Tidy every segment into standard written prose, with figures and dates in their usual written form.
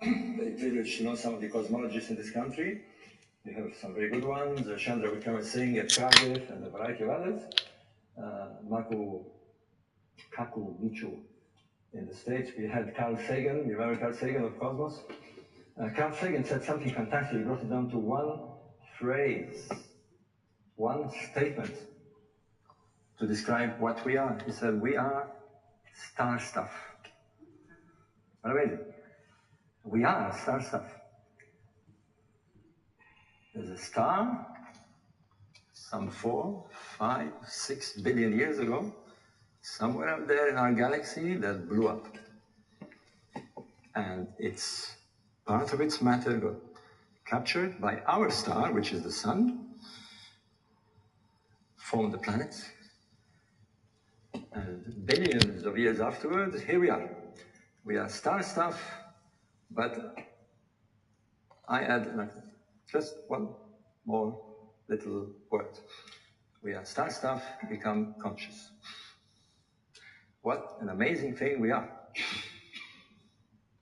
very privileged to know some of the cosmologists in this country. We have some very good ones, Chandra Wickramasinghe Singh at Cardiff, and a variety of others. Kaku Michu in the States. We had Carl Sagan, the American Carl Sagan of Cosmos. Carl Sagan said something fantastic. He brought it down to one phrase, one statement to describe what we are. He said, we are star stuff. Amazing. We are star stuff. There's a star, some 4, 5, 6 billion years ago, somewhere out there in our galaxy that blew up. And it's part of its matter got captured by our star, which is the sun, formed the planets. And billions of years afterwards, here we are. We are star stuff, but I add just one more little word. We are star stuff, become conscious. What an amazing thing we are.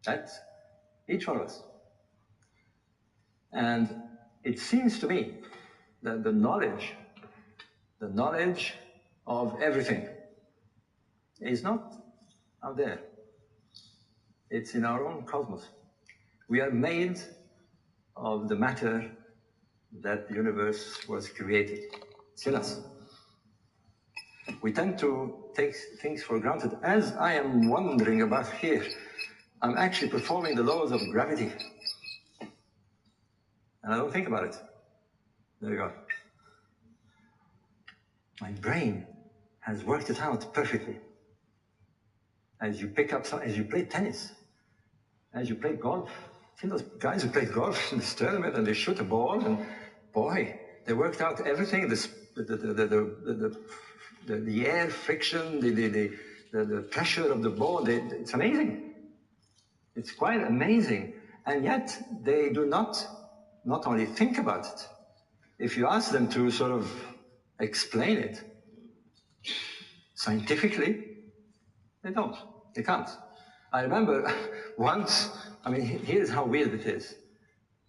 That's each one of us. And it seems to me that the knowledge of everything is not out there. It's in our own cosmos. We are made of the matter that the universe was created. It's in us. We tend to take things for granted. As I am wondering about here, I'm actually performing the laws of gravity. And I don't think about it. There you go. My brain has worked it out perfectly. As you pick up, as you play tennis, as you play golf. See those guys who play golf in this tournament and they shoot a ball and boy, they worked out everything, the air friction, the pressure of the ball, it's amazing. It's quite amazing. And yet they do not only think about it. If you ask them to sort of explain it scientifically, they don't. They can't. I remember once, I mean, here's how weird it is.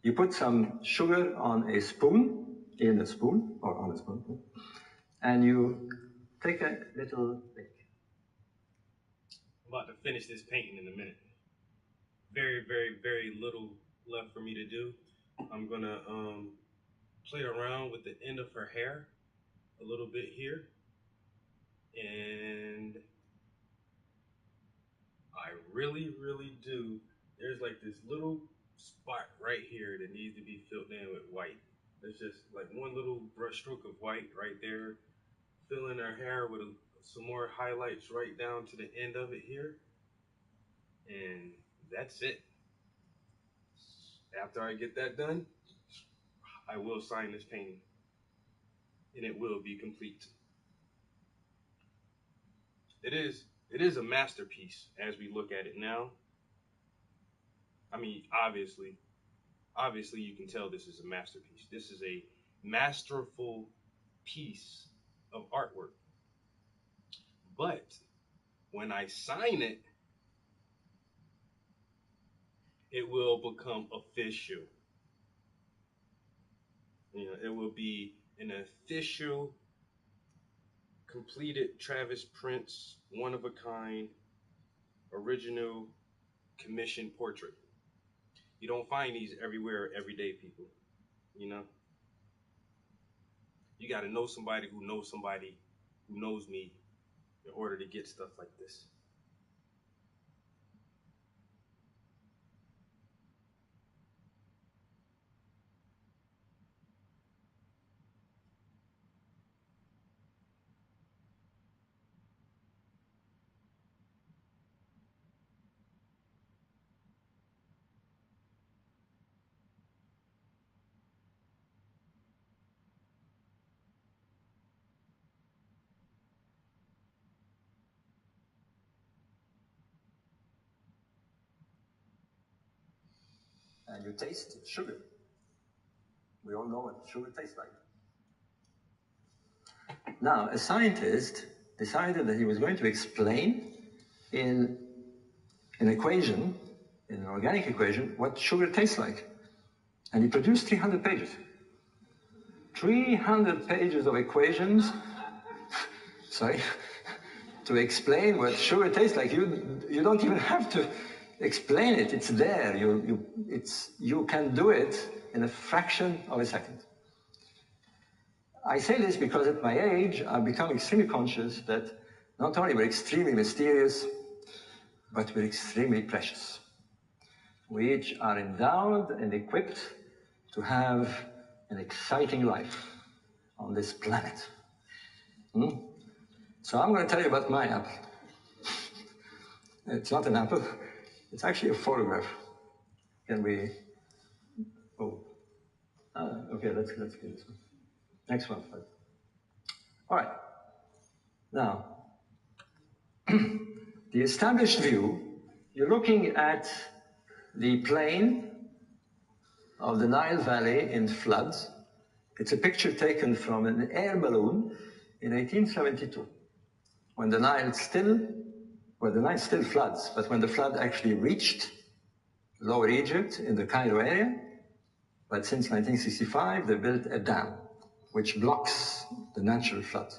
You put some sugar on a spoon, and you take a little lick. I'm about to finish this painting in a minute. Very, very, very little left for me to do. I'm gonna play around with the end of her hair a little bit here. And I really, really do. There's like this little spot right here that needs to be filled in with white. There's just like one little brush stroke of white right there. Fill in her hair with some more highlights right down to the end of it here. And that's it. After I get that done, I will sign this painting. And it will be complete. It is a masterpiece as we look at it now. I mean, obviously you can tell this is a masterpiece. This is a masterful piece of artwork. But when I sign it, it will become official. You know, it will be an official, completed Travis Prince, one of a kind, original commission portrait. You don't find these everywhere, every day, people. You know, you got to know somebody who knows me in order to get stuff like this. And you taste sugar. We all know what sugar tastes like. Now, a scientist decided that he was going to explain in an equation in an organic equation what sugar tastes like. And he produced 300 pages. 300 pages of equations, sorry, to explain what sugar tastes like. You don't even have to explain it. It's there. You can do it in a fraction of a second. I say this because at my age, I've become extremely conscious that not only we're extremely mysterious, but we're extremely precious. We each are endowed and equipped to have an exciting life on this planet. So I'm going to tell you about my apple. It's not an apple. It's actually a photograph. Can we? Oh, okay. Let's do this one. Next one. All right. Now, the established view. You're looking at the plain of the Nile Valley in floods. It's a picture taken from an air balloon in 1872, when the Nile still floods, but when the flood actually reached Lower Egypt in the Cairo area. But since 1965, they built a dam which blocks the natural flood.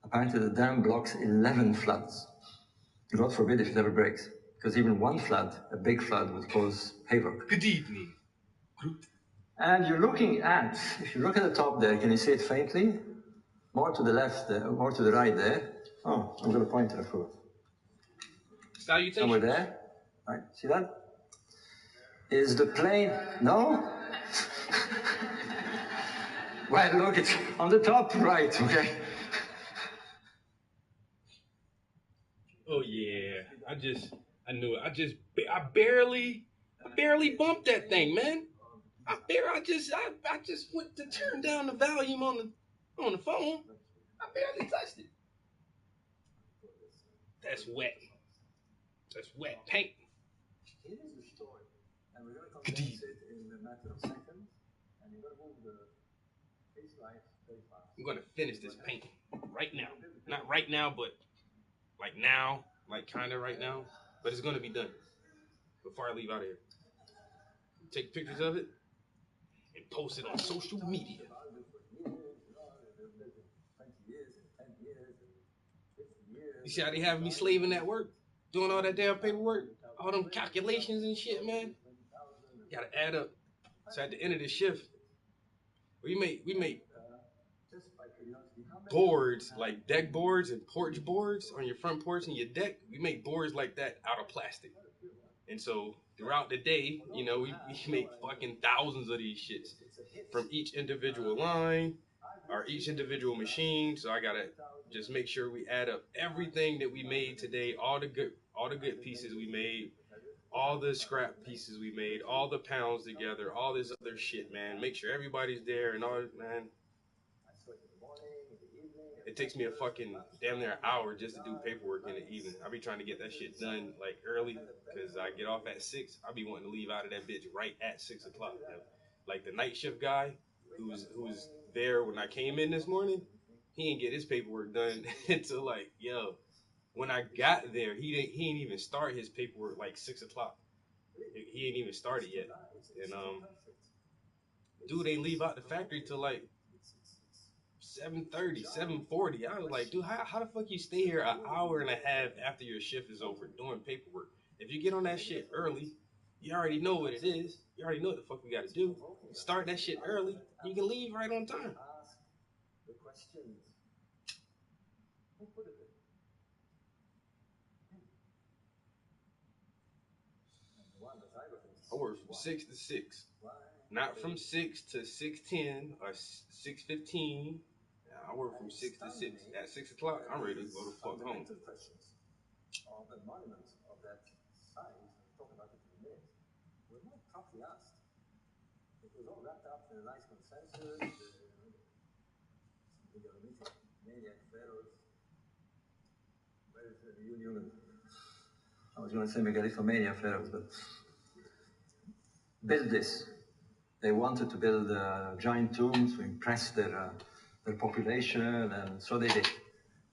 Apparently, the dam blocks 11 floods. God forbid if it ever breaks, because even one flood, a big flood, would cause havoc. Good evening. And you're looking at, if you look at the top there, can you see it faintly? More to the left, more to the right there. Oh, I'm going to point to it. Salutations. Somewhere there. Right, see that? Is the plane, no? Well, look, it's on the top right, okay? Oh yeah, I knew it. I barely bumped that thing, man. I just went to turn down the volume on the phone. I barely touched it. That's wet. That's wet paint. It is the story. And we're going to Good condense it in a matter of seconds. And you're going to move the face light very fast. I'm gonna finish this paint right now. Not right now, but like now, like kind of right now. But it's gonna be done before I leave out of here. Take pictures of it and post it on social media. You see how they have me slaving at work, doing all that damn paperwork, all them calculations and shit, man. Gotta add up. So at the end of the shift, we make boards, like deck boards and porch boards on your front porch and your deck. We make boards like that out of plastic. And so throughout the day, we make fucking thousands of these shits from each individual line or each individual machine. So I gotta just make sure we add up everything that we made today, all the good pieces we made, all the scrap pieces we made, all the pounds together, all this other shit, man. Make sure everybody's there and all, man. It takes me a fucking damn near an hour just to do paperwork in the evening. I be trying to get that shit done like early because I get off at 6. I be wanting to leave out of that bitch right at 6 o'clock. Like the night shift guy who was there when I came in this morning, he didn't get his paperwork done until like, when I got there, he didn't even start his paperwork like 6 o'clock. He ain't even started yet. And dude ain't leave out the factory till like 7:30, 7:40. I was like, dude, how the fuck you stay here an hour and a half after your shift is over doing paperwork? If you get on that shit early, you already know what it is. You already know what the fuck we got to do. Start that shit early. You can leave right on time. The questions. Who put it there? I work from 6 to 6. Not from 6 to 6:10 or 6:15. I work from 6 to 6. At 6 o'clock, I'm ready to go the fuck home. Questions of the monuments of that site, talk about it in a minute, were not properly asked. It was all wrapped up in a nice consensus. Maniac pharaohs. Where is the union? I was going to say megalithomania pharaohs, but build this. They wanted to build giant tombs to impress their population, and so they did.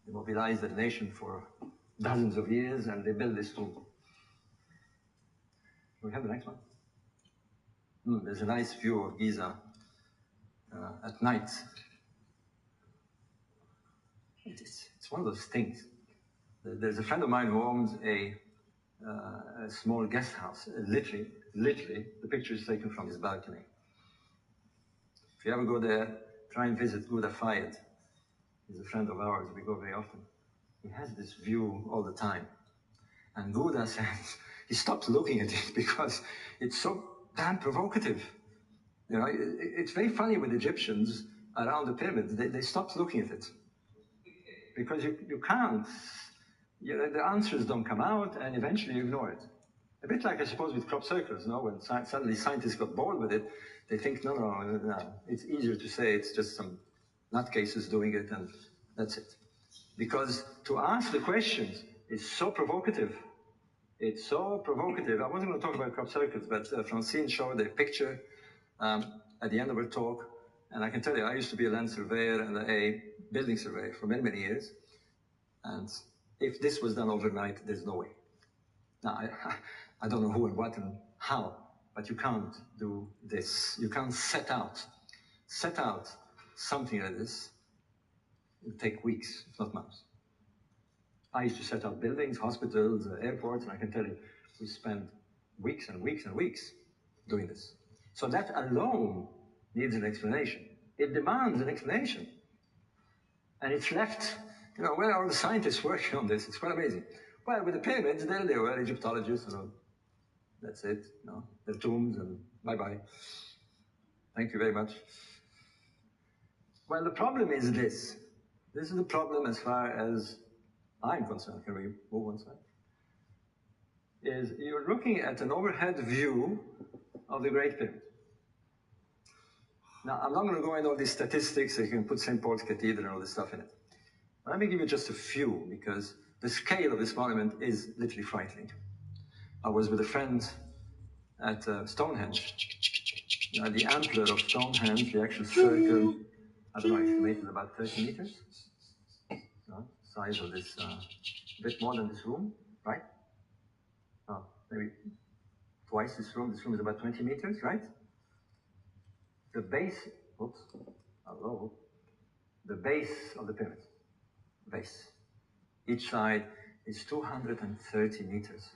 They mobilized the nation for dozens of years, and they built this tomb. We have the next one. There's a nice view of Giza at night. It's one of those things. There's a friend of mine who owns a small guest house. Literally, the picture is taken from his balcony. If you ever go there, try and visit Gouda Fayed. He's a friend of ours. We go very often. He has this view all the time. And Gouda says he stopped looking at it because it's so damn provocative. You know, it's very funny with Egyptians around the pyramids. They stopped looking at it because you can't. You know, the answers don't come out, and eventually you ignore it. A bit like, I suppose, with crop circles, no? When suddenly scientists got bored with it, they think, no, it's easier to say it's just some nutcases doing it, and that's it. Because to ask the questions is so provocative. It's so provocative. I wasn't going to talk about crop circles, but Francine showed a picture at the end of her talk, and I can tell you, I used to be a land surveyor and a building surveyor for many, many years, and if this was done overnight, there's no way. Now, I don't know who and what and how, but you can't do this. You can't set out something like this. It'll take weeks, if not months. I used to set out buildings, hospitals, airports, and I can tell you, we spend weeks and weeks and weeks doing this. So that alone needs an explanation. It demands an explanation. And it's left, you know, where are the scientists working on this? It's quite amazing. Well, with the pyramids, there they were, Egyptologists, and that's it, you know, their tombs, and bye-bye. Thank you very much. Well, the problem is this. This is the problem as far as I'm concerned. Can we move one side? Is you're looking at an overhead view of the Great Pyramid. Now, I'm not going to go into all these statistics, so you can put St. Paul's Cathedral and all this stuff in it. But let me give you just a few, because the scale of this monument is literally frightening. I was with a friend at Stonehenge. The antler of Stonehenge, the actual circle, I don't know, estimated about 30 meters. Size of this, a bit more than this room, right? Maybe twice this room. This room is about 20 meters, right? The base, the base of the pyramid, base. Each side is 230 meters.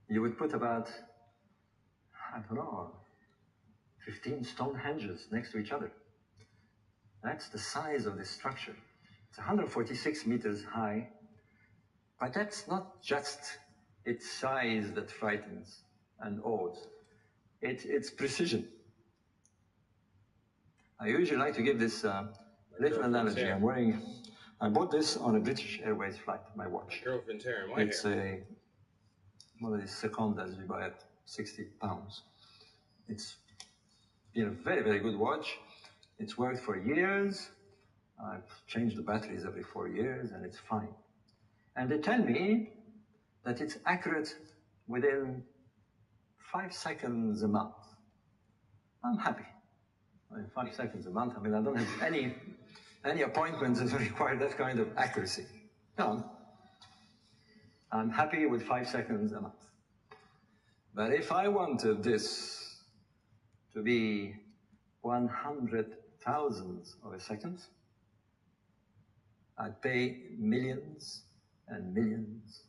You would put about, I don't know, 15 Stonehenges next to each other. That's the size of this structure. It's 146 meters high, but that's not just its size that frightens and awes. It's precision. I usually like to give this little analogy. I bought this on a British Airways flight, my watch. Girlfriend tearing my It's hair. one of these secondas you buy at £60. It's been a very, very good watch. It's worked for years. I've changed the batteries every 4 years, and it's fine. And they tell me that it's accurate within 5 seconds a month. I'm happy. 5 seconds a month. I mean, I don't have any appointments that require that kind of accuracy. No. I'm happy with 5 seconds a month. But if I wanted this to be 100,000th of a second, I'd pay millions and millions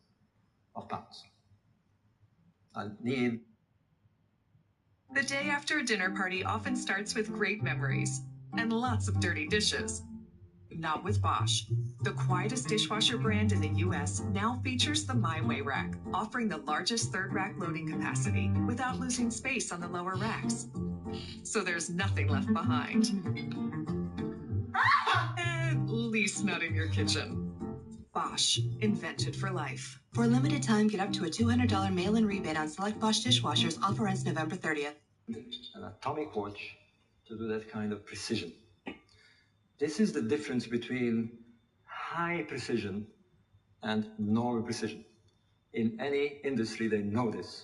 of pounds. I need... The day after a dinner party often starts with great memories and lots of dirty dishes. Not with Bosch. The quietest dishwasher brand in the U.S. now features the My Way rack, offering the largest third rack loading capacity without losing space on the lower racks. So there's nothing left behind. At least not in your kitchen. Bosch, invented for life. For a limited time, get up to a $200 mail-in rebate on select Bosch dishwashers. Offer ends November 30th. An atomic watch to do that kind of precision. This is the difference between high precision and normal precision. In any industry, they know this.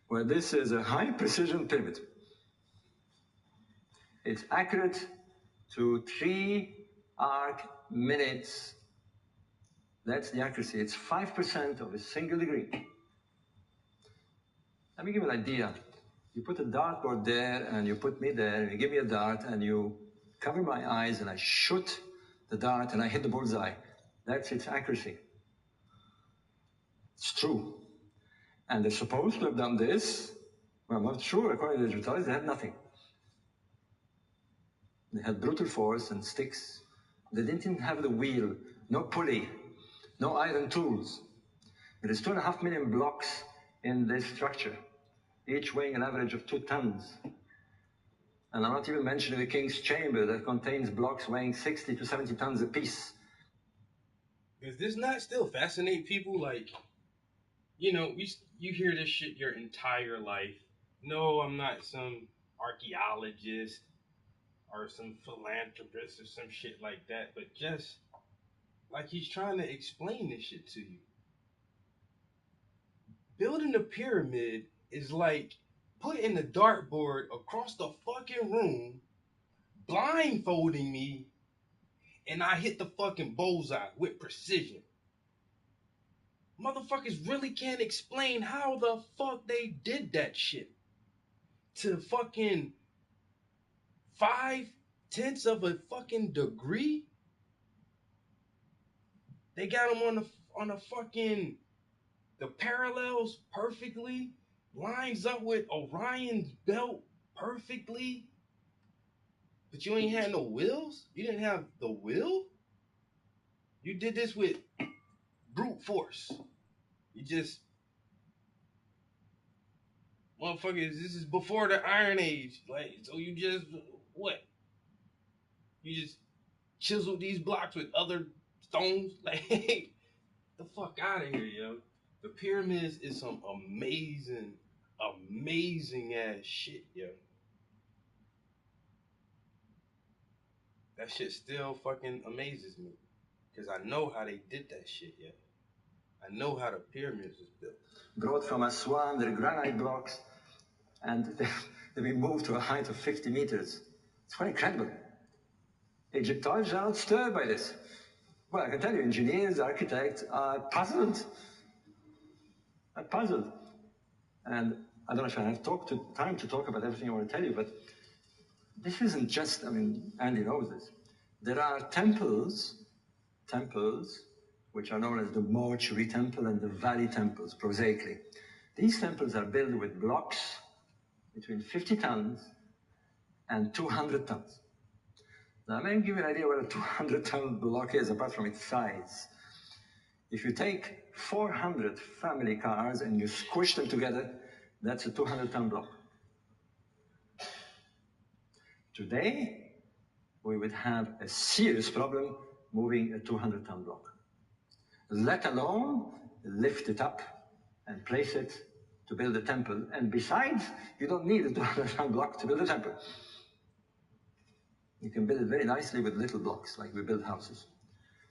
Where this is a high precision pyramid. It's accurate to 3 arc minutes. That's the accuracy. It's 5% of a single degree. Let me give you an idea. You put a dartboard there, and you put me there, and you give me a dart, and you cover my eyes, and I shoot the dart, and I hit the bullseye. That's its accuracy. It's true. And they're supposed to have done this. Well, I'm not sure. According to the results, they had nothing. They had brutal force and sticks. They didn't even have the wheel, no pulley, no iron tools. There is 2.5 million blocks in this structure, each weighing an average of 2 tons. And I'm not even mentioning the King's Chamber that contains blocks weighing 60 to 70 tons apiece. Does this not still fascinate people? Like, you know, you hear this shit your entire life. No, I'm not some archaeologist or some philanthropist or some shit like that, but just like he's trying to explain this shit to you. Building a pyramid is like putting a dartboard across the fucking room, blindfolding me, and I hit the fucking bullseye with precision. Motherfuckers really can't explain how the fuck they did that shit. To fucking 0.5 of a fucking degree? They got them on a fucking, the parallels perfectly, lines up with Orion's belt perfectly. But you ain't had no wheels? You didn't have the wheel? You did this with brute force. You just, motherfuckers, this is before the Iron Age. Like, so you just, what? You just chiseled these blocks with other stones? Like, the fuck out of here, yo. The pyramids is some amazing, amazing ass shit, yo. That shit still fucking amazes me. Because I know how they did that shit, yo. I know how the pyramids was built. Brought from Aswan, they're granite blocks, and they've been moved to a height of 50 meters. It's quite incredible. Egyptologists are not stirred by this. Well, I can tell you, engineers, architects are puzzled. And I don't know if I have time to talk about everything I want to tell you, but this isn't just, I mean, Andy knows this. There are temples, which are known as the mortuary temple and the valley temples, prosaically. These temples are built with blocks between 50 tons and 200 tons. Now, I'm going to give you an idea what a 200-ton block is, apart from its size. If you take 400 family cars and you squish them together, that's a 200-ton block. Today, we would have a serious problem moving a 200-ton block, let alone lift it up and place it to build a temple. And besides, you don't need a 200-ton block to build a temple. You can build it very nicely with little blocks, like we build houses.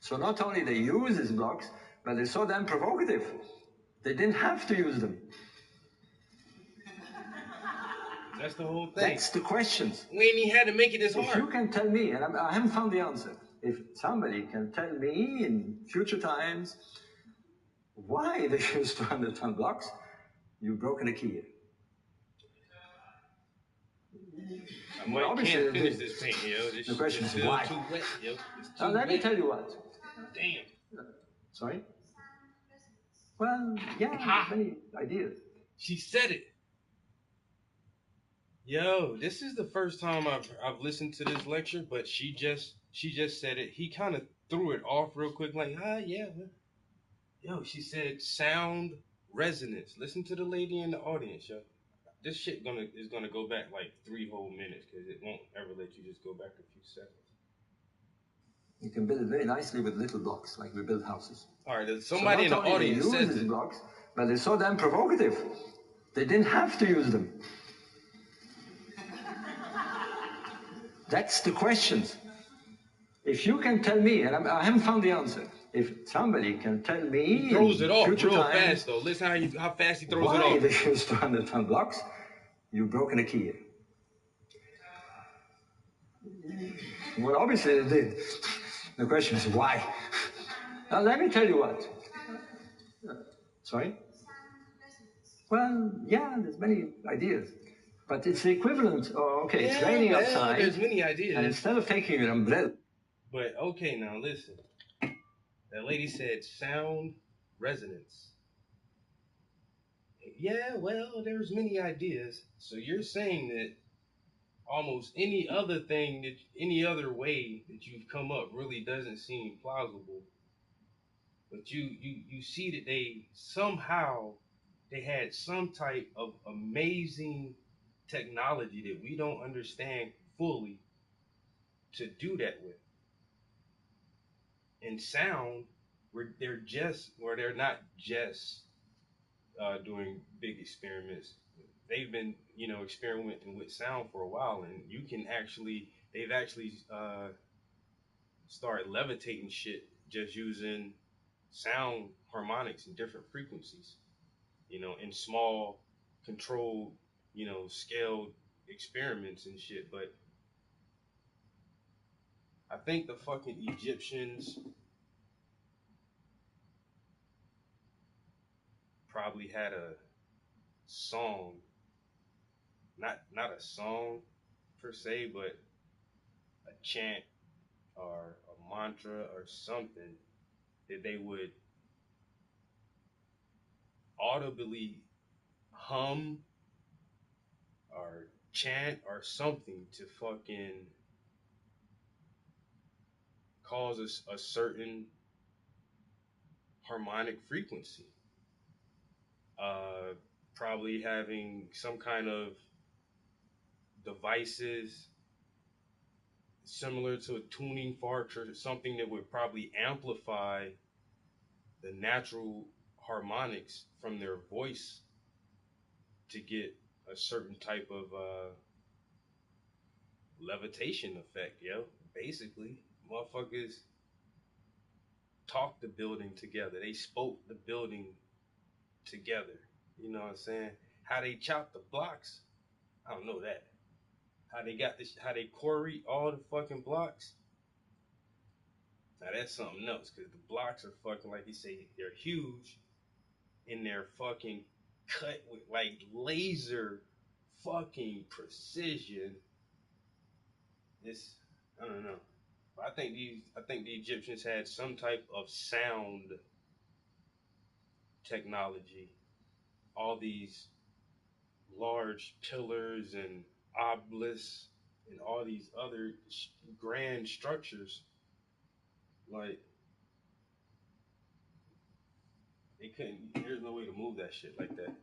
So not only they use these blocks, but they're so damn provocative. They didn't have to use them. That's the whole thing. That's the questions. We ain't even had to make it this hard. If you can tell me, and I haven't found the answer, if somebody can tell me in future times why they use 200-ton blocks, you've broken a key here. I can't finish this paint, yo. The question is why? Too wet, yo. Now let me tell you what. Damn. Sorry? Well, yeah, many ideas. She said it. Yo, this is the first time I've listened to this lecture, but she just said it. He kind of threw it off real quick, like, yeah. Yo, she said sound resonance. Listen to the lady in the audience, yo. This shit is gonna go back like 3 whole minutes because it won't ever let you just go back a few seconds. You can build it very nicely with little blocks, like we build houses. All right, somebody in the audience says these blocks, but they're so damn provocative. They didn't have to use them. That's the questions. If you can tell me, and I haven't found the answer. If somebody can tell me, he throws it off real time, fast though. Listen how fast he throws it off. Why they use 200-ton blocks? You've broken a key here. Well, obviously they did. The question is why. Now let me tell you what. Sorry? Well, yeah, there's many ideas. But it's the equivalent. Oh, okay, it's raining outside. There's many ideas. And instead of taking your umbrella. But okay, now listen. That lady said sound resonance. Yeah, well, there's many ideas. So you're saying that almost any other thing, that any other way that you've come up really doesn't seem plausible. But you see that they had some type of amazing technology that we don't understand fully to do that with. And sound, they're not just doing big experiments. They've been, experimenting with sound for a while, and they've actually started levitating shit just using sound harmonics and different frequencies, in small, controlled, scaled experiments and shit. But I think the fucking Egyptians probably had a song, not a song per se, but a chant or a mantra or something that they would audibly hum or chant or something to fucking cause a certain harmonic frequency. Probably having some kind of devices similar to a tuning fork or something that would probably amplify the natural harmonics from their voice to get a certain type of levitation effect, yo. Basically, motherfuckers talked the building together. They spoke the building together. You know what I'm saying? How they chopped the blocks, I don't know that. How they quarry all the fucking blocks. Now that's something else, because the blocks are fucking, like you say, they're huge, and they're fucking cut with like laser fucking precision. I don't know. I think the Egyptians had some type of sound technology. All these large pillars and obelisks and all these other grand structures, like they couldn't. There's no way to move that shit like that.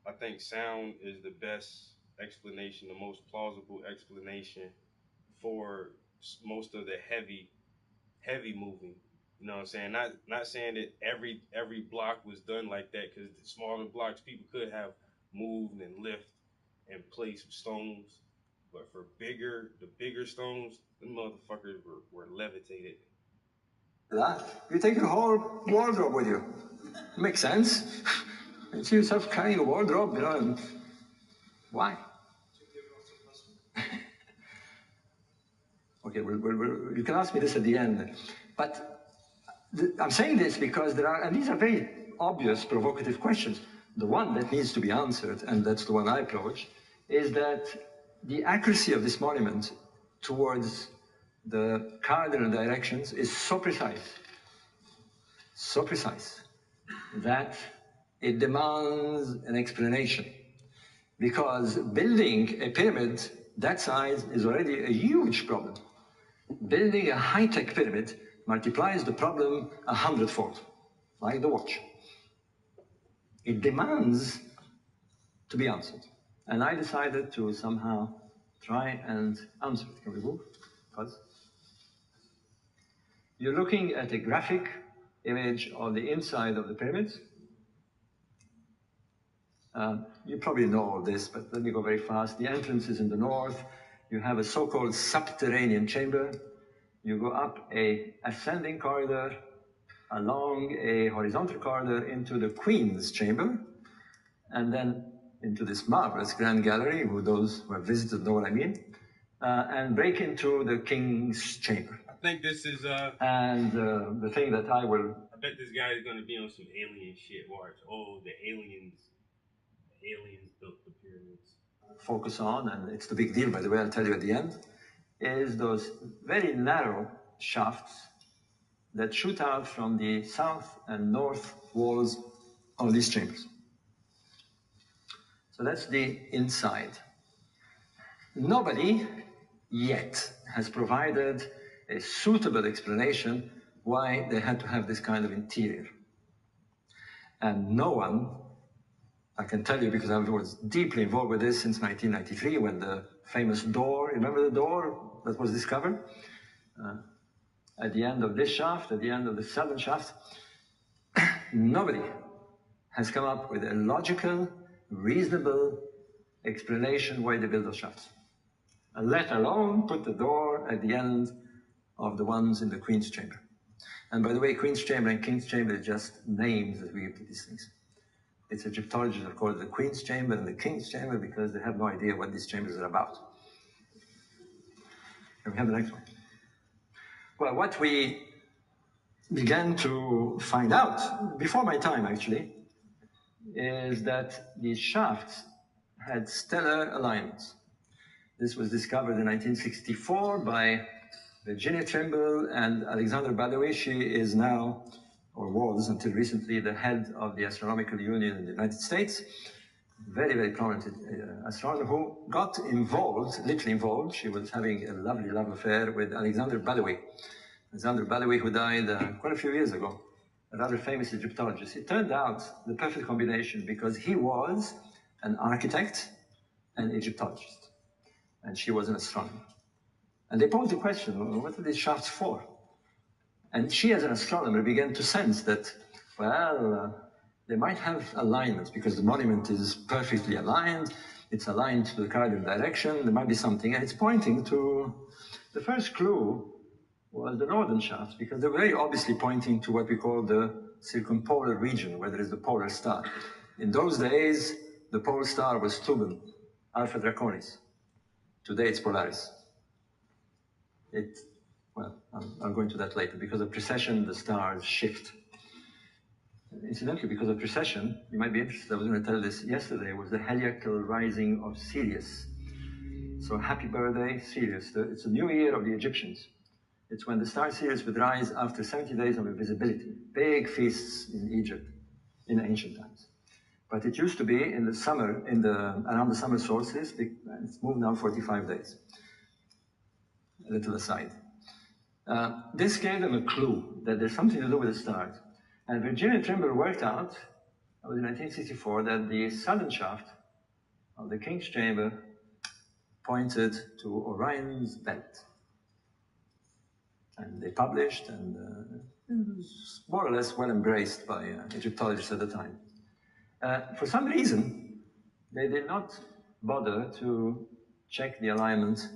I think sound is the best explanation, the most plausible explanation for most of the heavy moving. You know what I'm saying? Not saying that every block was done like that, because the smaller blocks people could have moved and lift and placed stones, but for the bigger stones, the motherfuckers were levitated. That you take your whole wardrobe with you. Makes sense. You see yourself carrying a wardrobe, and why? Okay, you can ask me this at the end. But I'm saying this because and these are very obvious, provocative questions. The one that needs to be answered, and that's the one I approach, is that the accuracy of this monument towards the cardinal directions is so precise, that it demands an explanation. Because building a pyramid that size is already a huge problem. Building a high-tech pyramid multiplies the problem 100-fold, like the watch. It demands to be answered. And I decided to somehow try and answer it. Can we move? Because you're looking at a graphic image of the inside of the pyramids. You probably know all this, but let me go very fast. The entrance is in the north. You have a so-called subterranean chamber. You go up a ascending corridor, along a horizontal corridor into the Queen's chamber, and then into this marvelous grand gallery, those who have visited know what I mean, and break into the King's chamber. think this is And the thing that I will I bet this guy is gonna be on some alien shit. Watch. Oh, the aliens built the pyramids. focus on, and it's the big deal, by the way, I'll tell you at the end, is those very narrow shafts that shoot out from the south and north walls of these chambers. So that's the inside. Nobody yet has provided a suitable explanation why they had to have this kind of interior. And no one, I can tell you because I was deeply involved with this since 1993 when the famous door, remember the door that was discovered? At the end of this shaft, at the end of the southern shaft, nobody has come up with a logical, reasonable explanation why they built those shafts. Let alone put the door at the end of the ones in the Queen's Chamber. And by the way, Queen's Chamber and King's Chamber are just names that we give to these things. It's Egyptologists that call it the Queen's Chamber and the King's Chamber because they have no idea what these chambers are about. And we have the next one. Well, what we began to find out, before my time actually, is that these shafts had stellar alignments. This was discovered in 1964 by Virginia Trimble and Alexander Badawi. She is now, or was until recently, the head of the Astronomical Union in the United States. Very, very prominent astronomer who got involved, literally involved. She was having a lovely love affair with Alexander Badawi. Alexander Badawi, who died quite a few years ago, a rather famous Egyptologist. It turned out the perfect combination because he was an architect and Egyptologist, and she was an astronomer. And they posed the question, what are these shafts for? And she, as an astronomer, began to sense that, well, they might have alignments because the monument is perfectly aligned, it's aligned to the cardinal direction, there might be something, and it's pointing to, the first clue was the northern shafts, because they were very obviously pointing to what we call the circumpolar region, where there is the polar star. In those days, the pole star was Thuban, Alpha Draconis. Today it's Polaris. Well, I'll go into that later. Because of precession, the stars shift. Incidentally, because of precession, you might be interested, I was going to tell this yesterday, was the heliacal rising of Sirius. So happy birthday, Sirius. It's a new year of the Egyptians. It's when the star Sirius would rise after 70 days of invisibility. Big feasts in Egypt in ancient times. But it used to be in the summer, around the summer solstice. It's moved now 45 days. A little aside. This gave them a clue that there's something to do with the stars. And Virginia Trimble worked out, that was in 1964, that the southern shaft of the King's Chamber pointed to Orion's belt. And they published, and it was more or less well embraced by Egyptologists at the time. For some reason, they did not bother to check the alignment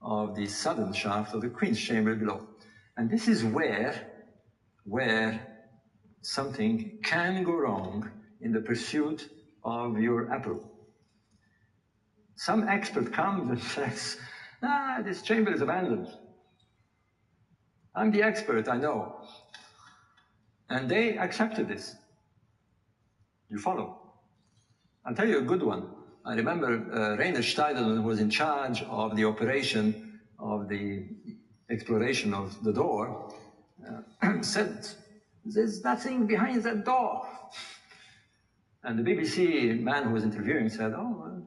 of the southern shaft of the Queen's Chamber below. And this is where something can go wrong in the pursuit of your apple. Some expert comes and says, this chamber is abandoned. I'm the expert, I know. And they accepted this. You follow? I'll tell you a good one. I remember Rainer Steidelmann was in charge of the operation of the exploration of the door, said, there's nothing behind that door. And the BBC man who was interviewing said, oh, well.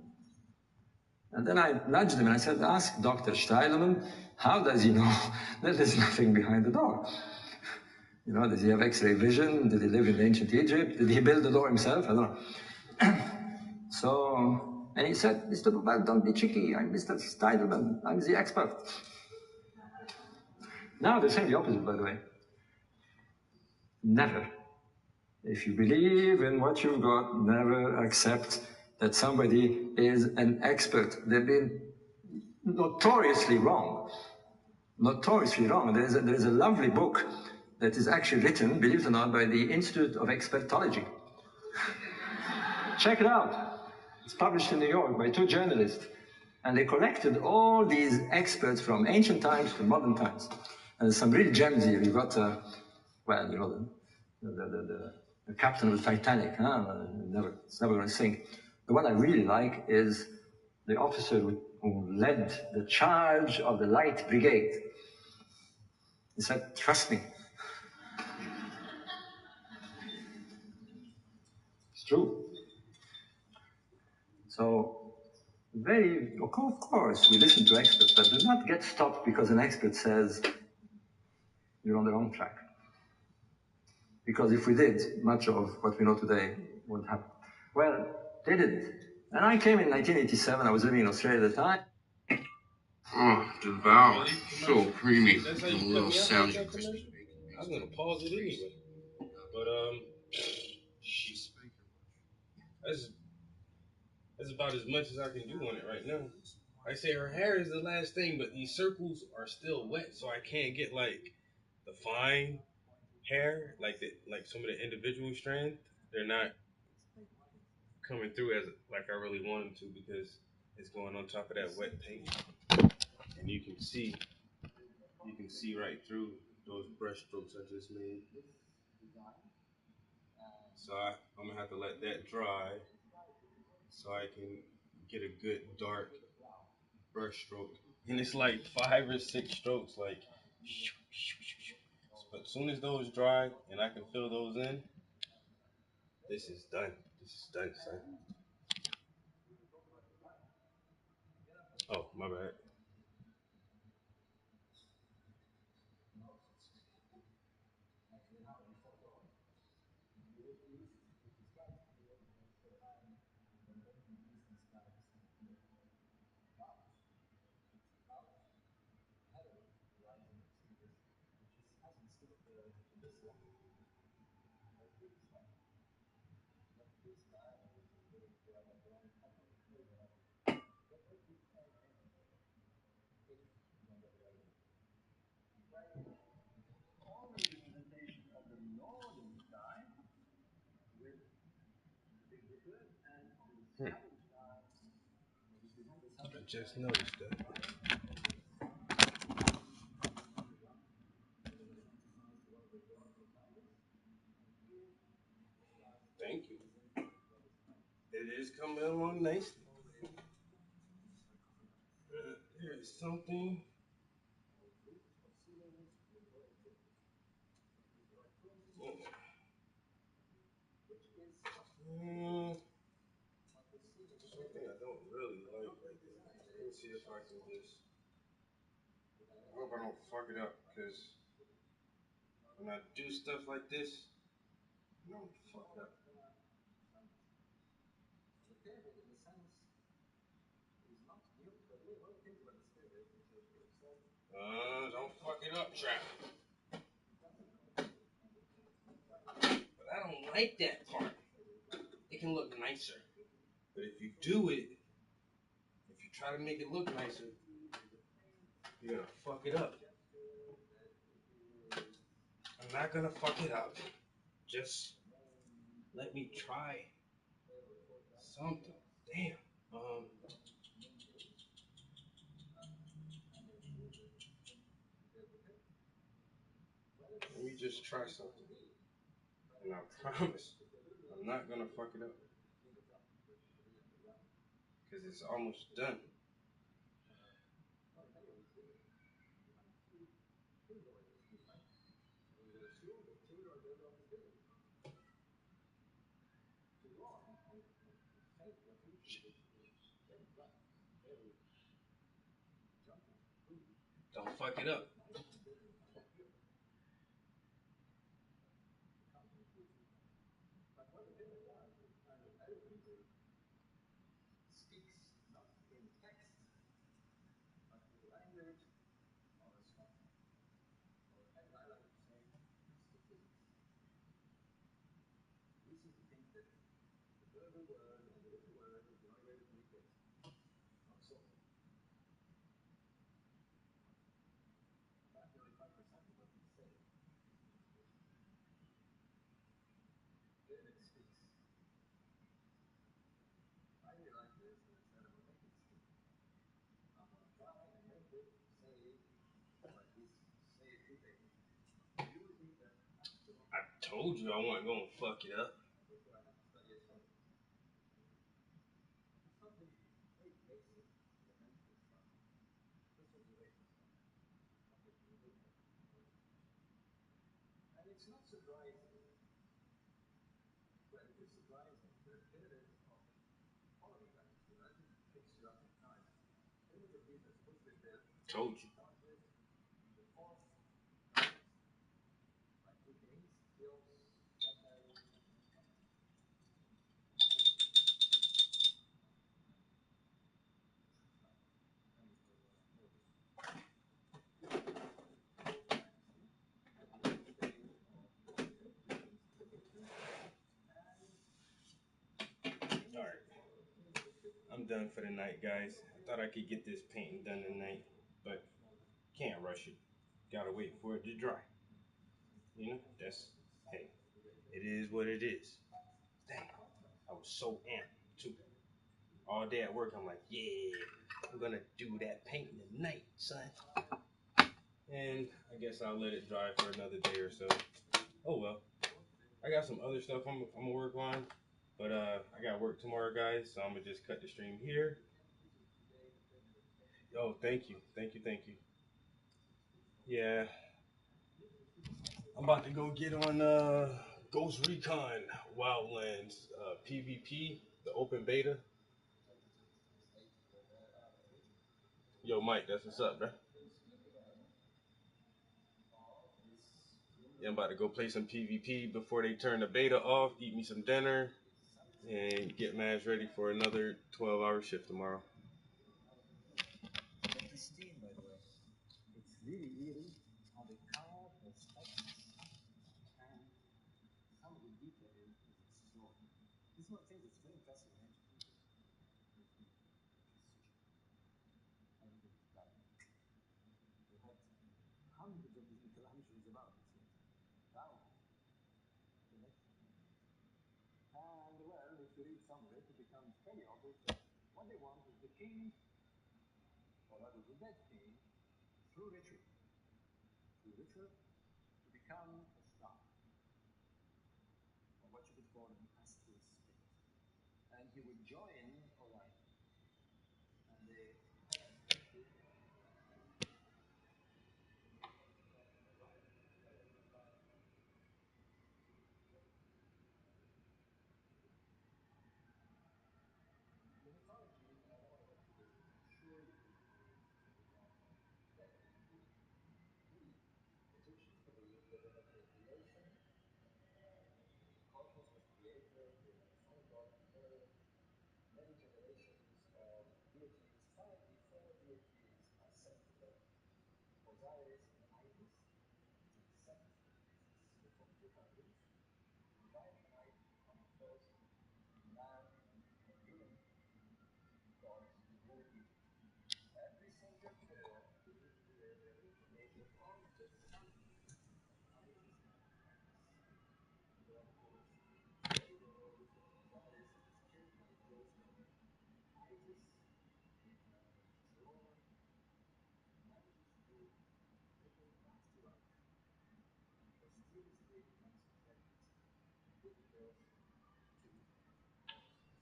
And then I nudged him and I said, ask Dr. Steidelmann, how does he know that there's nothing behind the door? You know, does he have X-ray vision? Did he live in ancient Egypt? Did he build the door himself? I don't know. So, and he said, Mr. Bobal, don't be cheeky. I'm Mr. Steidelmann. I'm the expert. Now they're saying the opposite, by the way. Never. If you believe in what you've got, never accept that somebody is an expert. They've been notoriously wrong. Notoriously wrong. There is a lovely book that is actually written, believe it or not, by the Institute of Expertology. Check it out. It's published in New York by 2 journalists. And they collected all these experts from ancient times to modern times. And some real gems here. You got, well, you know, the captain of the Titanic. It's never going to sink. The one I really like is the officer who led the charge of the Light Brigade. He said, "Trust me." It's true. So, of course, we listen to experts, but do not get stopped because an expert says you're on the wrong track. Because if we did, much of what we know today wouldn't happen. Well, they didn't. And I came in 1987. I was living in Australia at the time. Oh, devour. So creamy. That's how A you little cut me out sound. like that commercial? I was gonna pause it anyway. But she's that's about as much as I can do on it right now. I say her hair is the last thing, but these circles are still wet, so I can't get like the fine hair, like some of the individual strands. They're not coming through as like I really want them to because it's going on top of that wet paint, and you can see right through those brush strokes I just made. So I'm gonna have to let that dry so I can get a good dark brush stroke. And it's like 5 or 6 strokes, like. But as soon as those dry and I can fill those in, this is done. This is done, son. Oh, my bad. I just noticed that. Thank you. It is coming along nicely. Here's something. Something I don't really like right there. Let me see if I can just. I hope I don't fuck it up because when I do stuff like this, I don't fuck it up. Don't fuck it up, Trap. But I don't like that part. It can look nicer. But if you do it, if you try to make it look nicer, you're gonna fuck it up. I'm not gonna fuck it up. Just let me try something. Damn. Let me just try something. And I promise I'm not gonna fuck it up. Because it's almost done. Don't fuck it up. I told you I wasn't gonna fuck it up. Told you. All right. I'm done for the night, guys. I thought I could get this painting done tonight, but can't rush it. Gotta wait for it to dry. You know, that's, hey, it is what it is. Dang, I was so amped too. All day at work, I'm like, yeah, I'm gonna do that painting tonight, son. And I guess I'll let it dry for another day or so. Oh well. I got some other stuff I'm gonna work on, but I got work tomorrow, guys. So I'm gonna just cut the stream here. Oh, thank you, thank you, thank you. Yeah, I'm about to go get on Ghost Recon Wildlands PvP, the open beta. Yo, Mike, that's what's up, bro. Yeah, I'm about to go play some PvP before they turn the beta off. Eat me some dinner, and get my ass ready for another 12-hour shift tomorrow.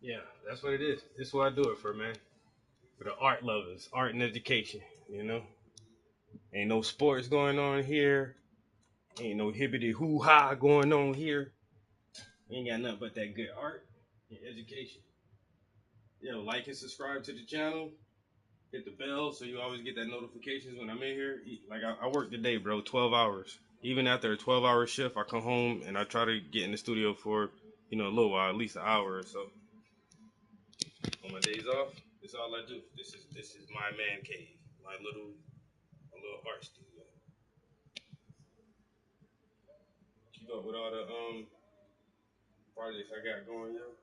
Yeah, that's what it is. This is what I do it for, man. For the art lovers, art and education. You know, ain't no sports going on here. Ain't no hibbity hoo ha going on here. Ain't got nothing but that good art and education. Yo, like and subscribe to the channel. Hit the bell so you always get that notifications when I'm in here. Like I work today, bro, 12 hours. Even after a 12-hour shift, I come home and I try to get in the studio for, a little while, at least an hour or so. On my days off, that's all I do. This is my man cave, my little art studio. Keep up with all the projects I got going, yo.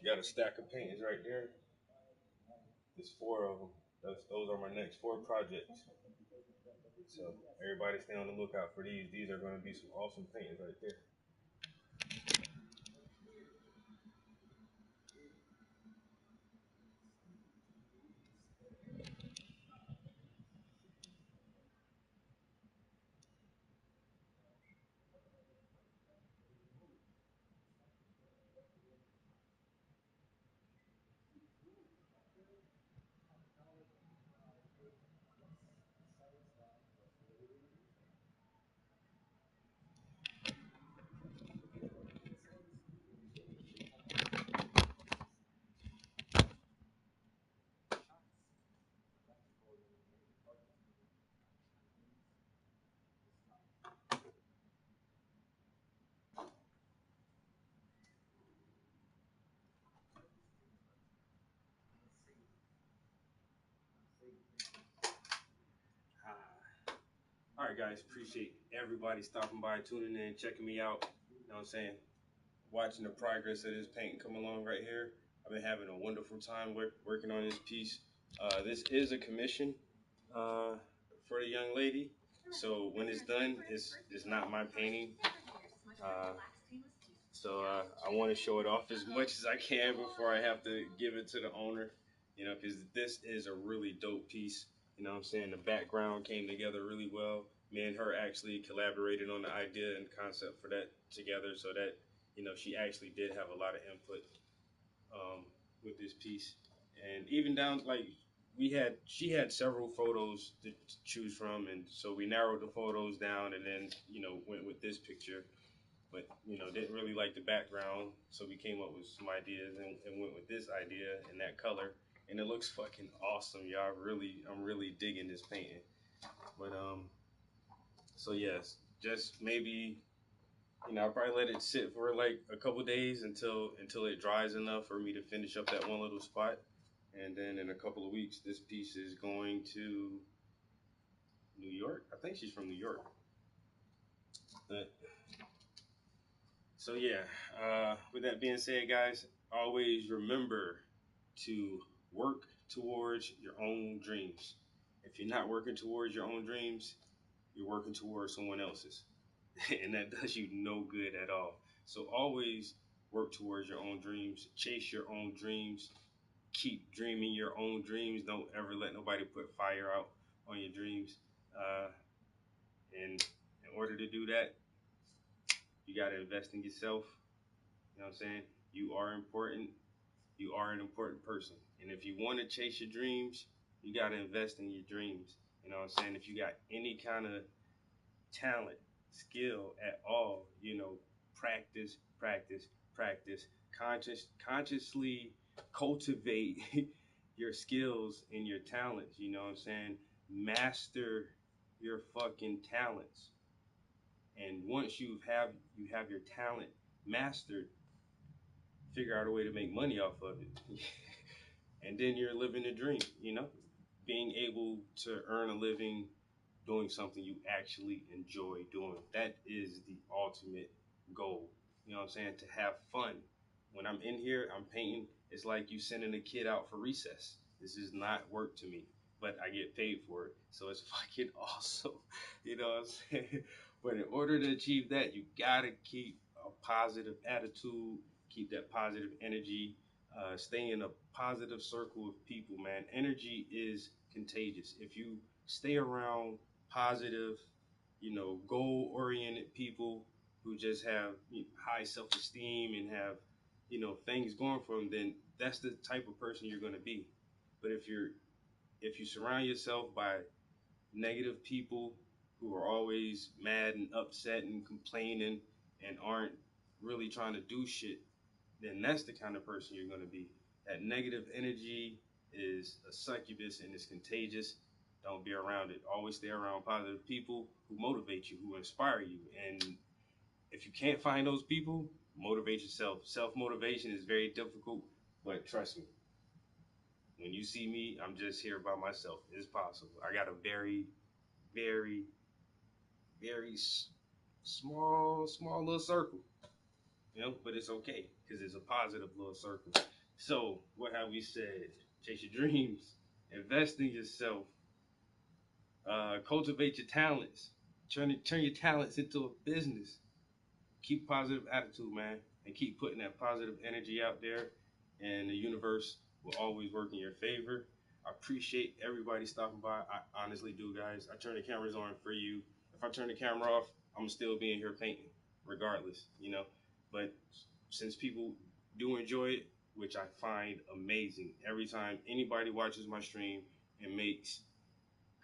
Got a stack of paintings right there. There's 4 of them. Those are my next 4 projects. So everybody stay on the lookout for these. These are going to be some awesome paintings right there. All right, guys, appreciate everybody stopping by, tuning in, checking me out. You know what I'm saying? Watching the progress of this painting come along right here. I've been having a wonderful time working on this piece. This is a commission for the young lady. So when it's done, it's not my painting. I want to show it off as much as I can before I have to give it to the owner, you know, because this is a really dope piece. You know what I'm saying? The background came together really well. Me and her actually collaborated on the idea and concept for that together, so that, you know, she actually did have a lot of input with this piece. And even down, like, she had several photos to choose from, and so we narrowed the photos down and then, you know, went with this picture. But, you know, didn't really like the background, so we came up with some ideas and went with this idea and that color, and it looks fucking awesome, y'all. I'm really digging this painting. But so yes, just maybe, you know, I'll probably let it sit for like a couple days until it dries enough for me to finish up that one little spot, and then in a couple of weeks, this piece is going to New York. I think she's from New York. But, so yeah, with that being said, guys, always remember to work towards your own dreams. If you're not working towards your own dreams, you're working towards someone else's. And that does you no good at all. So always work towards your own dreams, chase your own dreams, keep dreaming your own dreams. Don't ever let nobody put fire out on your dreams. And in order to do that, you got to invest in yourself. You know what I'm saying? You are important. You are an important person. And if you want to chase your dreams, you got to invest in your dreams. You know what I'm saying? If you got any kind of talent, skill at all, you know, practice, practice, practice. Consciously cultivate your skills and your talents. You know what I'm saying? Master your fucking talents. And once you have your talent mastered, figure out a way to make money off of it. And then you're living the dream, you know, being able to earn a living doing something you actually enjoy doing. That is the ultimate goal. You know what I'm saying? To have fun. When I'm in here, I'm painting. It's like you sending a kid out for recess. This is not work to me, but I get paid for it. So it's fucking awesome. You know what I'm saying? But in order to achieve that, you gotta keep a positive attitude, keep that positive energy, stay in a positive circle of people, man. Energy is contagious. If you stay around positive, you know, goal-oriented people who just have high self-esteem and have, you know, things going for them, then that's the type of person you're going to be. But if you surround yourself by negative people who are always mad and upset and complaining and aren't really trying to do shit, then that's the kind of person you're going to be. That negative energy is a succubus and it's contagious. Don't be around it. Always stay around positive people who motivate you, who inspire you. And if you can't find those people, motivate yourself. Self-motivation is very difficult, but trust me, when you see me, I'm just here by myself. It's possible. I got a very, very, very small little circle, you know, but it's okay because it's a positive little circle. So, what have we said? Chase your dreams, invest in yourself, cultivate your talents, turn your talents into a business. Keep positive attitude, man, and keep putting that positive energy out there, and the universe will always work in your favor. I appreciate everybody stopping by. I honestly do, guys. I turn the cameras on for you. If I turn the camera off, I'm still being here painting, regardless, you know. But since people do enjoy it, which I find amazing, every time anybody watches my stream and makes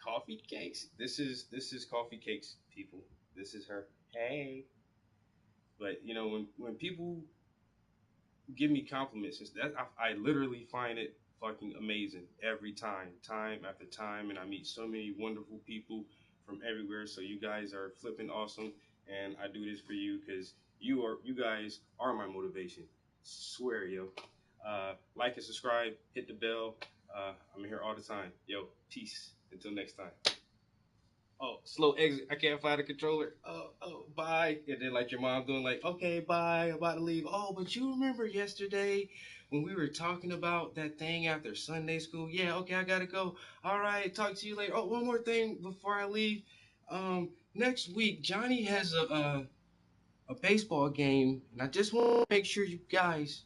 coffee cakes, this is coffee cakes, people. This is her. Hey. But you know, when people give me compliments, that I literally find it fucking amazing every time after time, and I meet so many wonderful people from everywhere. So you guys are flipping awesome, and I do this for you because you guys are my motivation. Swear, yo. Like and subscribe, hit the bell. I'm here all the time. Yo, peace. Until next time. Oh. slow exit. I can't find the controller. Oh, bye. And then like your mom doing like, okay, bye. I'm about to leave. Oh, but you remember yesterday when we were talking about that thing after Sunday school? Yeah, okay, I gotta go. All right, talk to you later. Oh, one more thing before I leave. Next week Johnny has a baseball game, and I just want to make sure you guys